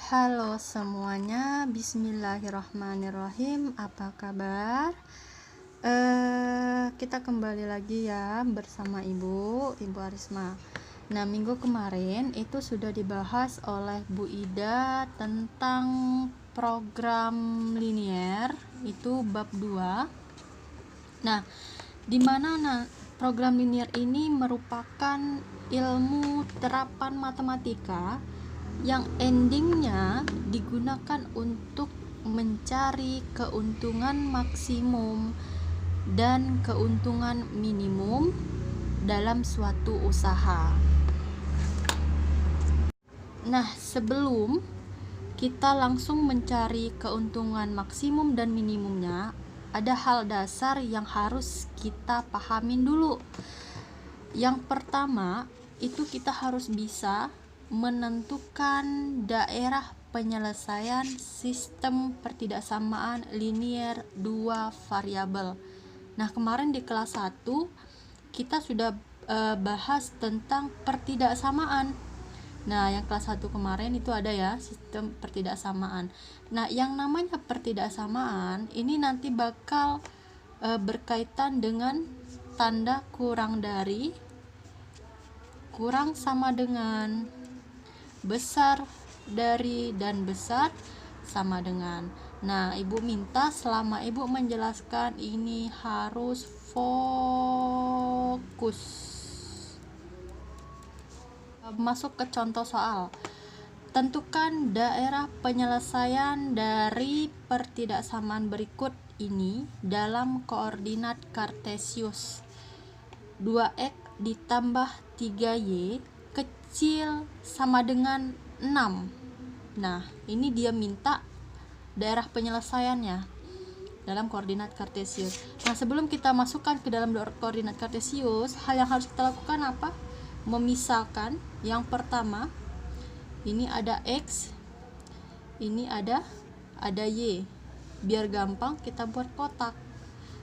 Halo semuanya, bismillahirrahmanirrahim. Apa kabar? Kita kembali lagi ya bersama Ibu Arisma. Nah, minggu kemarin itu sudah dibahas oleh Bu Ida tentang program linier, itu bab 2. Nah, di mana program linier ini merupakan ilmu terapan matematika yang endingnya digunakan untuk mencari keuntungan maksimum dan keuntungan minimum dalam suatu usaha. Nah, sebelum kita langsung mencari keuntungan maksimum dan minimumnya, ada hal dasar yang harus kita pahamin dulu. Yang pertama, itu kita harus bisa menentukan daerah penyelesaian sistem pertidaksamaan linier dua variabel. Nah, kemarin di kelas 1 kita sudah bahas tentang pertidaksamaan. Nah, yang kelas 1 kemarin itu ada ya, sistem pertidaksamaan. Nah, yang namanya pertidaksamaan ini nanti bakal berkaitan dengan tanda kurang dari, kurang sama dengan, besar dari, dan besar sama dengan. Nah, Ibu minta selama Ibu menjelaskan ini harus fokus. Masuk ke contoh soal. Tentukan daerah penyelesaian dari pertidaksamaan berikut ini dalam koordinat kartesius. 2x ditambah 3y kecil sama dengan 6. Nah, ini dia minta daerah penyelesaiannya dalam koordinat kartesius. Nah, sebelum kita masukkan ke dalam koordinat kartesius, hal yang harus kita lakukan apa? Memisahkan. Yang pertama, ini ada x, ini ada y. Biar gampang kita buat kotak.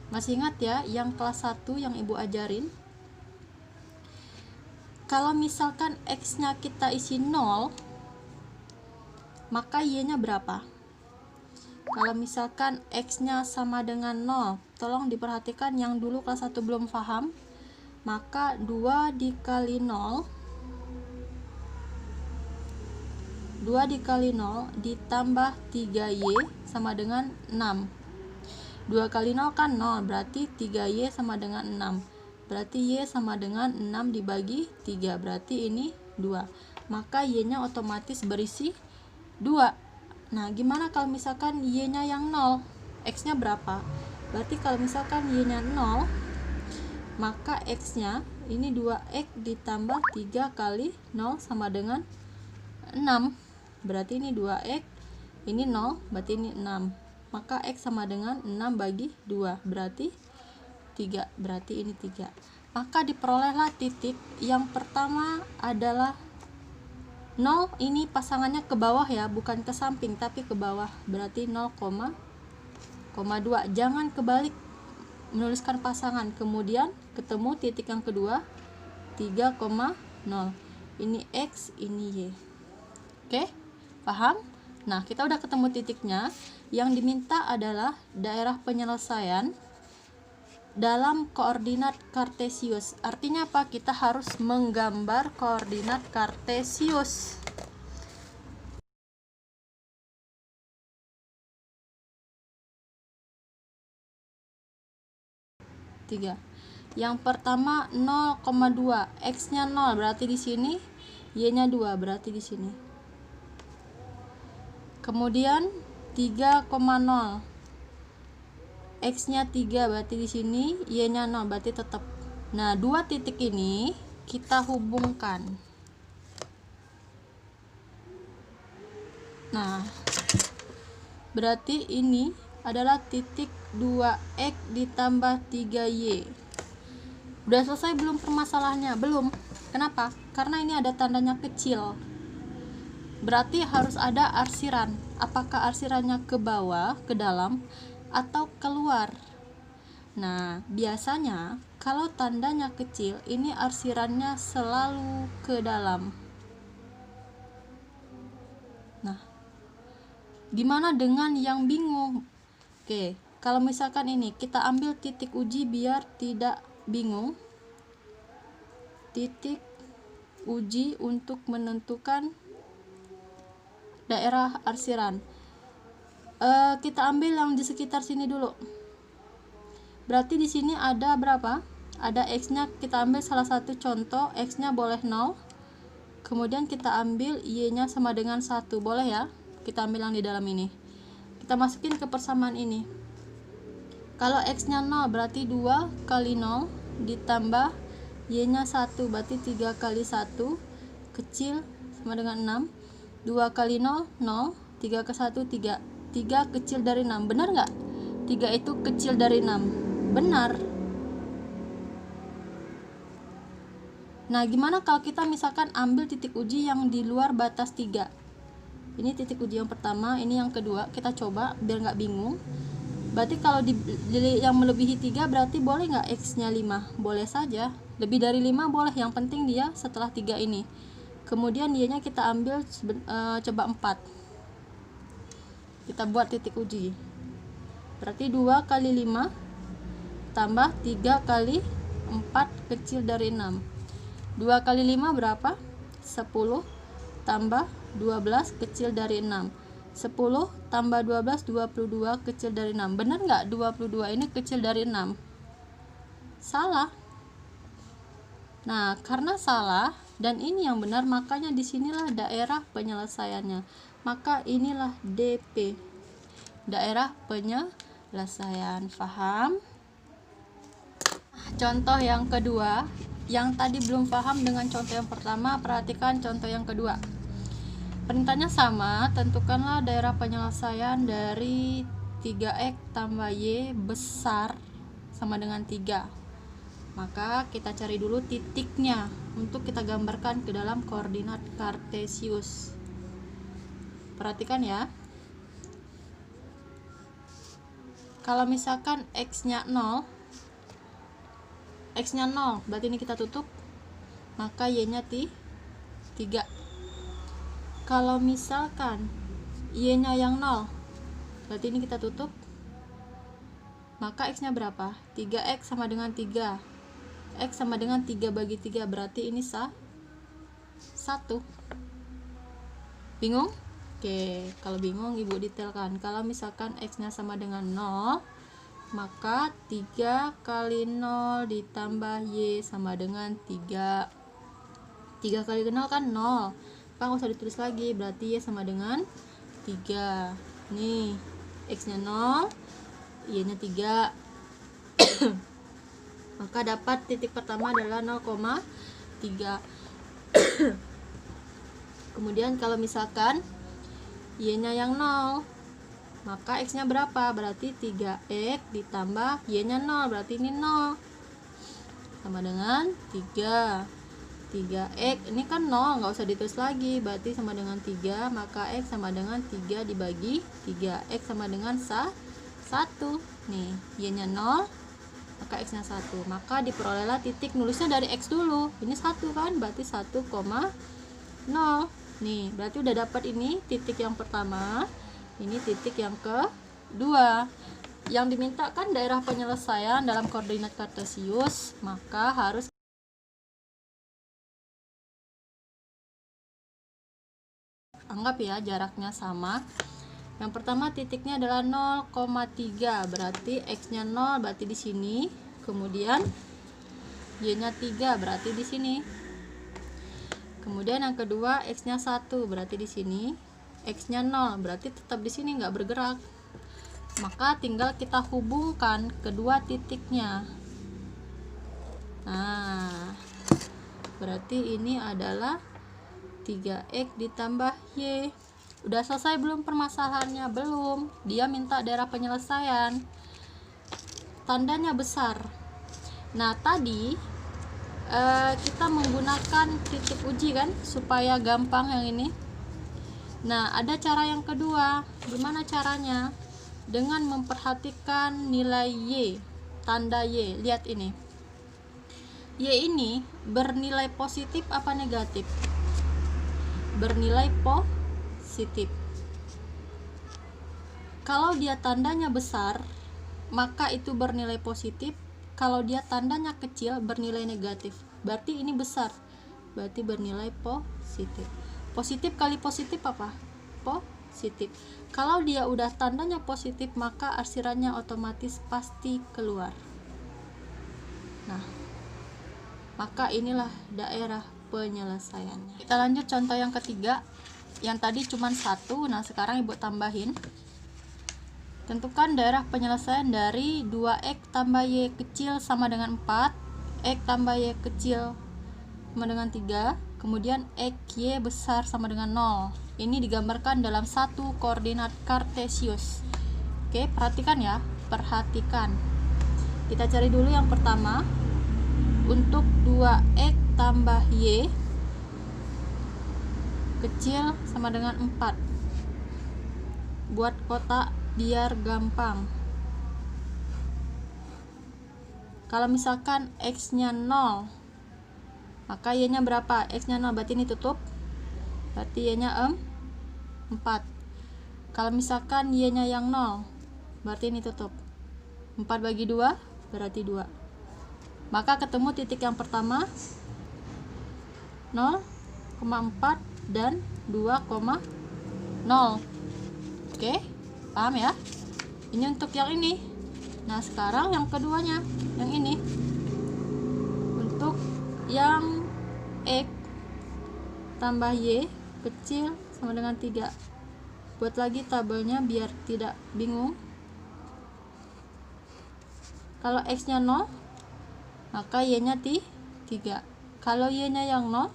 Masih ingat ya yang kelas 1 yang Ibu ajarin? Kalau misalkan x-nya kita isi 0, maka y-nya berapa? Kalau misalkan x-nya sama dengan 0, tolong diperhatikan yang dulu kelas 1 belum paham, maka 2 dikali 0 ditambah 3y sama dengan 6. 2 kali 0 kan 0, berarti 3y sama dengan 6. Berarti y sama dengan 6 dibagi 3, berarti ini 2. Maka y-nya otomatis berisi 2. Nah, gimana kalau misalkan y-nya yang 0? X-nya berapa? Berarti kalau misalkan y-nya 0, maka x-nya ini 2x ditambah 3 kali 0 sama dengan 6. Berarti ini 2x, ini 0, berarti ini 6. Maka x sama dengan 6 bagi 2, berarti 3. Berarti ini 3. Maka diperolehlah titik yang pertama adalah 0. Ini pasangannya ke bawah ya, bukan ke samping tapi ke bawah. Berarti 0,2. Jangan kebalik menuliskan pasangan. Kemudian ketemu titik yang kedua 3,0. Ini x, ini y. Oke? Paham? Nah, kita udah ketemu titiknya. Yang diminta adalah daerah penyelesaian dalam koordinat kartesius. Artinya apa? Kita harus menggambar koordinat kartesius. Tiga. Yang pertama 0,2, x-nya 0 berarti di sini, y-nya 2 berarti di sini. Kemudian 3,0, x-nya 3 berarti di sini, y-nya 0 berarti tetap. Nah, dua titik ini kita hubungkan. Nah, berarti ini adalah titik 2x ditambah 3y. Udah selesai belum permasalahannya? Belum. Kenapa? Karena ini ada tandanya kecil. Berarti harus ada arsiran. Apakah arsirannya ke bawah, ke dalam, atau keluar? Nah, biasanya kalau tandanya kecil, ini arsirannya selalu ke dalam. Nah, Gimana dengan yang bingung? Oke, kalau misalkan ini kita ambil titik uji biar tidak bingung. Titik uji untuk menentukan daerah arsiran. Kita ambil yang di sekitar sini dulu. Berarti di sini ada berapa? Ada x-nya, kita ambil salah satu contoh, x-nya boleh 0. Kemudian kita ambil y-nya sama dengan 1, boleh ya? Kita ambil yang di dalam ini. Kita masukin ke persamaan ini. Kalau x-nya 0 berarti 2 kali 0 ditambah y-nya 1, berarti 3 kali 1 kecil sama dengan 6. 2 kali 0, 0. 3 ke 1, 3. 3 kecil dari 6. Benar nggak? 3 itu kecil dari 6. Benar. Nah, gimana kalau kita misalkan ambil titik uji yang di luar batas 3? Ini titik uji yang pertama, ini yang kedua. Kita coba biar nggak bingung. Berarti kalau di yang melebihi 3 berarti boleh nggak x-nya 5? Boleh saja. Lebih dari 5 boleh, yang penting dia setelah 3 ini. Kemudian y-nya kita ambil coba 4. Kita buat titik uji. Berarti 2 kali 5 tambah 3 kali 4 kecil dari 6. 2 kali 5 berapa? 10 tambah 12 kecil dari 6. 10 tambah 12, 22 kecil dari 6. Benar nggak 22 ini kecil dari 6? Salah. Nah, karena salah dan ini yang benar, makanya disinilah daerah penyelesaiannya. Maka inilah DP, daerah penyelesaian. Paham? Contoh yang kedua, yang tadi belum paham dengan contoh yang pertama, perhatikan contoh yang kedua. Perintahnya sama, tentukanlah daerah penyelesaian dari 3x tambah y besar sama dengan 3. Maka kita cari dulu titiknya untuk kita gambarkan ke dalam koordinat kartesius. Perhatikan ya. Kalau misalkan x-nya 0, x-nya 0, berarti ini kita tutup, maka y-nya 3. Kalau misalkan y-nya yang 0, berarti ini kita tutup, maka x-nya berapa? 3x sama dengan 3. X sama dengan 3 bagi 3, berarti ini 1. Bingung? Oke, kalau bingung ibu detailkan. Kalau misalkan x-nya sama dengan 0, maka 3 kali 0 ditambah y sama dengan 3. 3 kali 0 kan 0. Kan nggak usah ditulis lagi, berarti y sama dengan 3. Nih, x-nya 0, y-nya 3. Maka dapat titik pertama adalah 0,3. Kemudian kalau misalkan y-nya yang 0, maka x-nya berapa? Berarti 3x ditambah y-nya 0, berarti ini 0. Sama dengan 3. 3x, ini kan 0, nggak usah ditulis lagi, berarti sama dengan 3, maka x sama dengan 3 dibagi 3. X sama dengan 1. Nih, y-nya 0, maka x-nya 1. Maka diperolehlah titik, nulisnya dari x dulu. Ini 1 kan, berarti 1,0. Nih, berarti udah dapat ini titik yang pertama. Ini titik yang kedua. Yang diminta kan daerah penyelesaian dalam koordinat kartesius, maka harus anggap ya jaraknya sama. Yang pertama titiknya adalah 0,3, berarti x-nya 0, berarti di sini. Kemudian y-nya 3, berarti di sini. Kemudian yang kedua x-nya 1, berarti di sini. X-nya 0, berarti tetap di sini, nggak bergerak. Maka tinggal kita hubungkan kedua titiknya. Nah, berarti ini adalah 3x ditambah y. Udah selesai belum permasalahannya? Belum. Dia minta daerah penyelesaian. Tandanya besar. Nah, tadi kita menggunakan titik uji kan supaya gampang yang ini. Nah, ada cara yang kedua. Gimana caranya? Dengan memperhatikan nilai y, tanda y. Lihat ini. Y ini bernilai positif apa negatif? Bernilai positif. Kalau dia tandanya besar, maka itu bernilai positif. Kalau dia tandanya kecil, bernilai negatif. Berarti ini besar, berarti bernilai positif. Positif kali positif apa? Positif. Kalau dia udah tandanya positif, maka arsirannya otomatis pasti keluar. Nah, maka inilah daerah penyelesaiannya. Kita lanjut contoh yang ketiga. Yang tadi cuma 1, nah sekarang ibu tambahin. Tentukan daerah penyelesaian dari 2x tambah y kecil sama dengan 4, x tambah y kecil sama dengan 3, kemudian x y besar sama dengan 0. Ini digambarkan dalam satu koordinat kartesius. Oke, perhatikan ya, perhatikan. Kita cari dulu yang pertama. Untuk 2x tambah y kecil sama dengan 4. Buat kotak biar gampang. Kalau misalkan x nya 0, maka y nya berapa? X nya 0, berarti ini tutup, berarti y nya 4. Kalau misalkan y nya yang 0, berarti ini tutup, 4 bagi 2 berarti 2. Maka ketemu titik yang pertama 0,4 dan 2,0. Oke, paham ya? Ini untuk yang ini. Nah, sekarang yang keduanya, yang ini. Untuk yang x tambah y kecil sama dengan 3. Buat lagi tabelnya biar tidak bingung. Kalau x nya 0, maka y nya 3. Kalau y nya yang 0,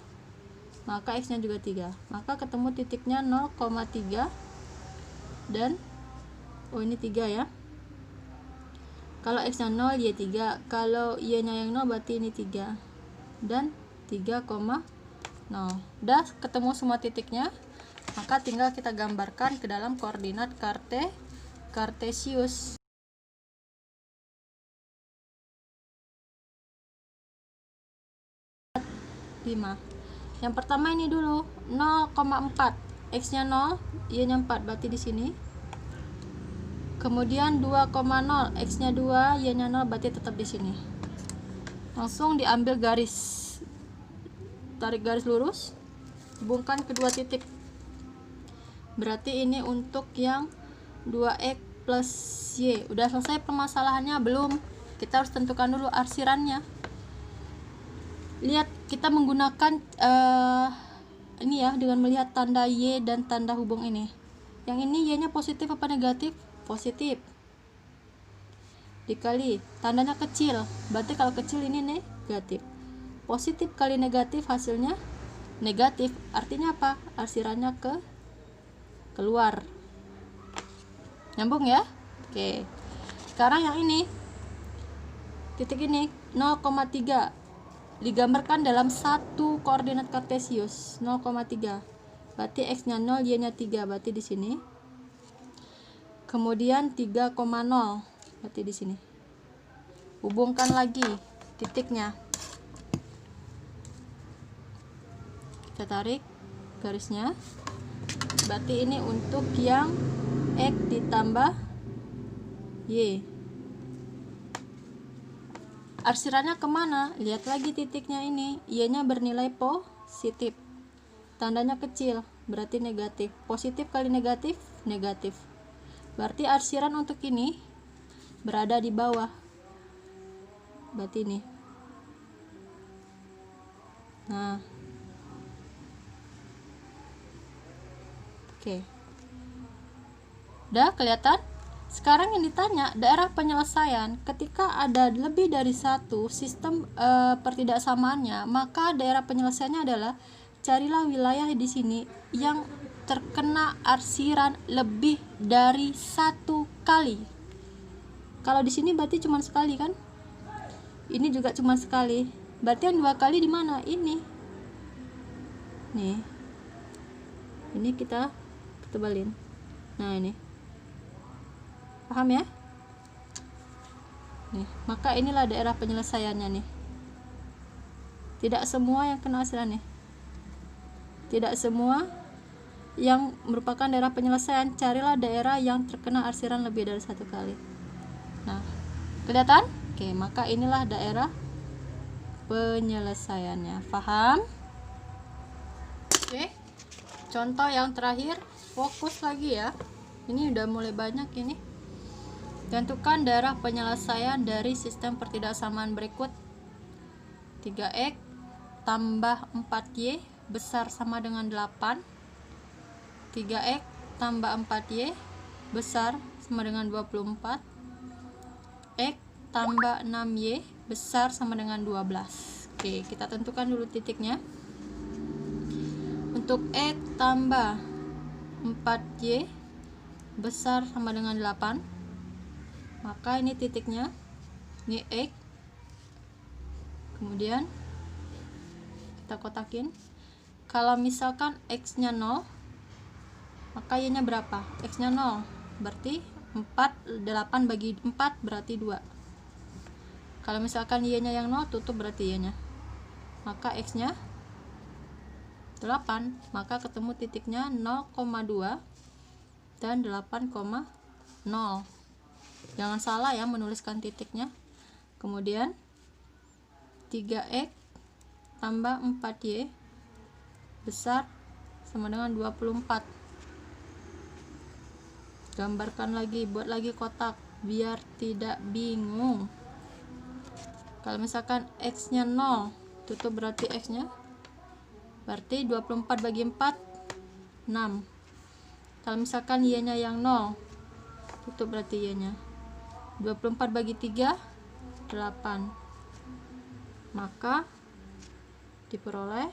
maka x nya juga 3. Maka ketemu titiknya 0,3 dan ini 3 ya. Kalau x nya 0, y 3. Kalau y nya yang 0, berarti ini 3 dan 3,0. Udah ketemu semua titiknya, maka tinggal kita gambarkan ke dalam koordinat kartesius. Yang pertama ini dulu 0,4, x nya 0, y nya 4, berarti di sini. Kemudian 2,0, x nya 2, y nya 0, berarti tetap di sini. Langsung diambil garis, tarik garis lurus, hubungkan kedua titik. Berarti ini untuk yang 2x plus y. Udah selesai permasalahannya? Belum. Kita harus tentukan dulu arsirannya. Lihat, kita menggunakan ini ya, dengan melihat tanda y dan tanda hubung ini. Yang ini y nya positif apa negatif? Positif. Dikali tandanya kecil, berarti kalau kecil ini negatif. Positif kali negatif hasilnya negatif. Artinya apa? Arsirannya keluar. Nyambung ya? Oke. Sekarang yang ini, titik ini 0,3 digambarkan dalam satu koordinat kartesius 0,3. Berarti x nya 0, y nya 3, berarti di sini. Kemudian 3,0, berarti di sini. Hubungkan lagi titiknya. Kita tarik garisnya. Berarti ini untuk yang x ditambah y. Arsirannya kemana? Lihat lagi titiknya ini. Y nya bernilai positif. Tandanya kecil, berarti negatif. Positif kali negatif, negatif. Berarti arsiran untuk ini berada di bawah. Berarti ini. Nah. Oke. Udah kelihatan? Sekarang yang ditanya daerah penyelesaian. Ketika ada lebih dari satu sistem pertidaksamaannya, maka daerah penyelesaiannya adalah carilah wilayah di sini yang terkena arsiran lebih dari satu kali. Kalau di sini berarti cuma sekali kan? Ini juga cuma sekali. Berarti yang 2 kali di mana? Ini. Nih. Ini kita tebalin. Nah, ini. Paham ya? Nih, maka inilah daerah penyelesaiannya nih. Tidak semua yang kena arsiran nih. Tidak semua yang merupakan daerah penyelesaian, carilah daerah yang terkena arsiran lebih dari satu kali. Nah, kelihatan? Oke, maka inilah daerah penyelesaiannya. Paham? Oke. Contoh yang terakhir, fokus lagi ya. Ini udah mulai banyak ini. Tentukan daerah penyelesaian dari sistem pertidaksamaan berikut. 3x tambah 4y besar sama dengan 8. 3x tambah 4y besar sama dengan 24. X tambah 6y besar sama dengan 12. Oke, kita tentukan dulu titiknya. Untuk X tambah 4y besar sama dengan 8, maka ini titiknya, ini X. Kemudian kita kotakin. Kalau misalkan X nya 0, maka Y nya berapa? X nya 0 berarti 4, 8 bagi 4 berarti 2. Kalau misalkan Y nya yang 0, tutup berarti Y nya, maka X nya 8, maka ketemu titiknya 0,2 dan 8,0. Jangan salah ya menuliskan titiknya. Kemudian 3x tambah 4y besar sama dengan 24. Gambarkan lagi, buat lagi kotak biar tidak bingung. Kalau misalkan x nya 0, tutup berarti x nya, berarti 24 bagi 4 6. Kalau misalkan y nya yang 0, tutup berarti y nya, 24 bagi 3 8. Maka diperoleh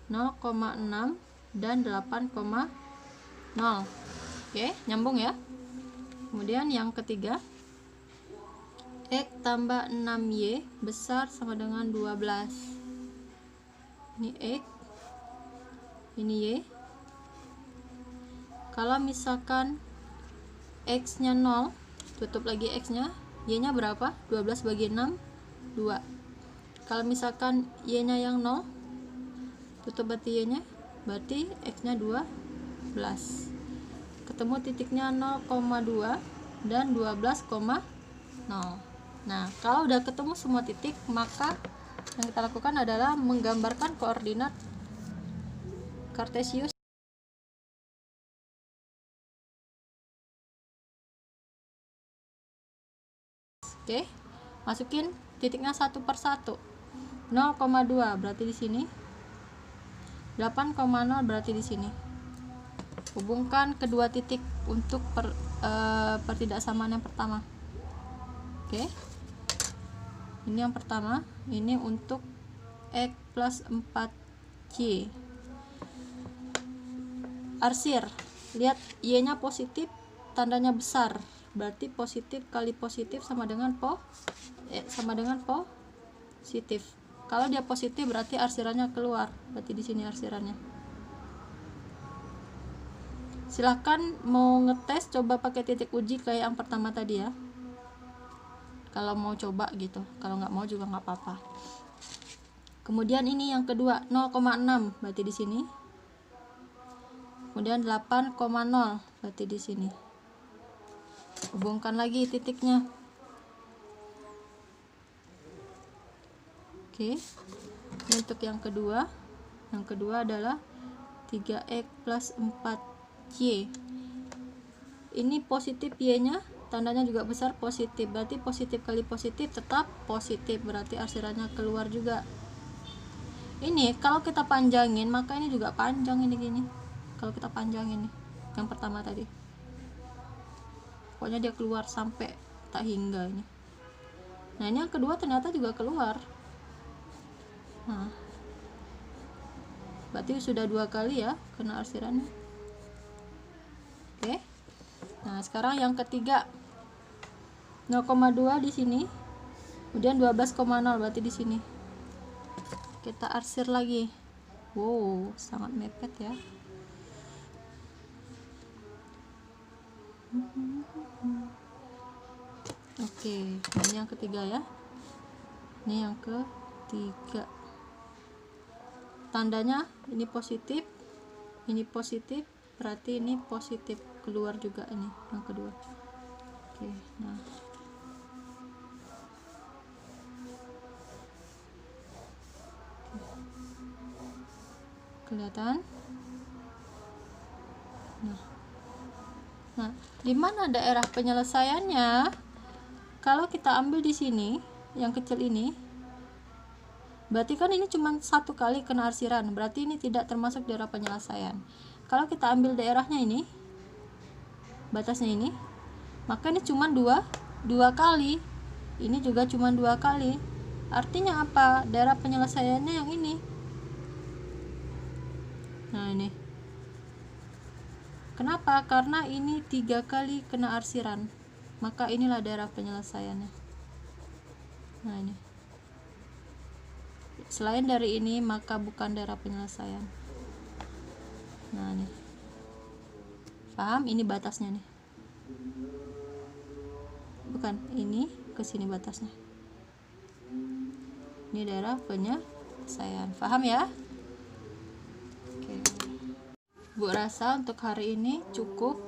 0,6 dan 8,0. Oke, nyambung ya. Kemudian yang ketiga, X tambah 6y besar sama dengan 12. Ini X, ini Y. Kalau misalkan X nya 0, tutup lagi X nya, Y nya berapa? 12 bagi 6 2. Kalau misalkan Y nya yang 0, tutup berarti Y nya, berarti X nya 12. Ketemu titiknya 0,2 dan 12,0. Nah, kalau udah ketemu semua titik, maka yang kita lakukan adalah menggambarkan koordinat kartesius. Oke, masukin titiknya satu per satu. 0,2 berarti di sini, 8,0 berarti di sini. Hubungkan kedua titik untuk pertidaksamaan yang pertama. Oke, ini yang pertama, ini untuk X plus 4y. Arsir, lihat Y nya positif, tandanya besar, berarti positif kali positif sama dengan positif. Kalau dia positif berarti arsirannya keluar, berarti di sini arsirannya. Silahkan mau ngetes, coba pakai titik uji kayak yang pertama tadi ya, kalau mau coba gitu. Kalau nggak mau juga nggak apa-apa. Kemudian ini yang kedua, 0,6 berarti di sini. Kemudian 8,0 berarti di sini. Hubungkan lagi titiknya. Oke, ini untuk yang kedua. Yang kedua adalah 3x plus 4y. Ini positif Y nya, tandanya juga besar, positif, berarti positif kali positif tetap positif, berarti arsirannya keluar juga. Ini kalau kita panjangin, maka ini juga panjang, ini gini. Kalau kita panjangin nih, yang pertama tadi, pokoknya dia keluar sampai tak hingga ini. Nah, ini yang kedua ternyata juga keluar. Nah, berarti sudah 2 kali ya kena arsirannya. Oke. Nah, sekarang yang ketiga, 0,2 di sini, kemudian 12,0 berarti di sini. Kita arsir lagi. Wow, sangat mepet ya. Oke, ini yang ketiga ya. Ini yang ketiga. Tandanya ini positif, berarti ini positif, keluar juga ini yang kedua. Oke, nah kelihatan. Nah, di mana daerah penyelesaiannya? Kalau kita ambil di sini, yang kecil ini, berarti kan ini cuma satu kali kena arsiran, berarti ini tidak termasuk daerah penyelesaian. Kalau kita ambil daerahnya ini, batasnya ini, maka ini cuma dua kali. Ini juga cuma 2 kali. Artinya apa? Daerah penyelesaiannya yang ini. Nah, ini. Kenapa? Karena ini 3 kali kena arsiran. Maka inilah daerah penyelesaiannya. Nah, ini. Selain dari ini, maka bukan daerah penyelesaian. Nah, ini. Paham? Ini batasnya nih. Bukan, ini ke sini batasnya. Ini daerah penyelesaian. Paham ya? Oke. Bu rasa untuk hari ini cukup.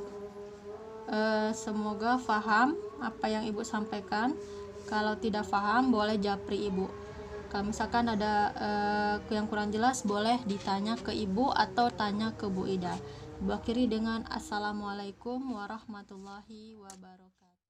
Semoga paham apa yang Ibu sampaikan. Kalau tidak paham boleh japri Ibu. Kalau misalkan ada yang kurang jelas boleh ditanya ke Ibu atau tanya ke Bu Ida. Ibu akhiri dengan Assalamualaikum warahmatullahi wabarakatuh.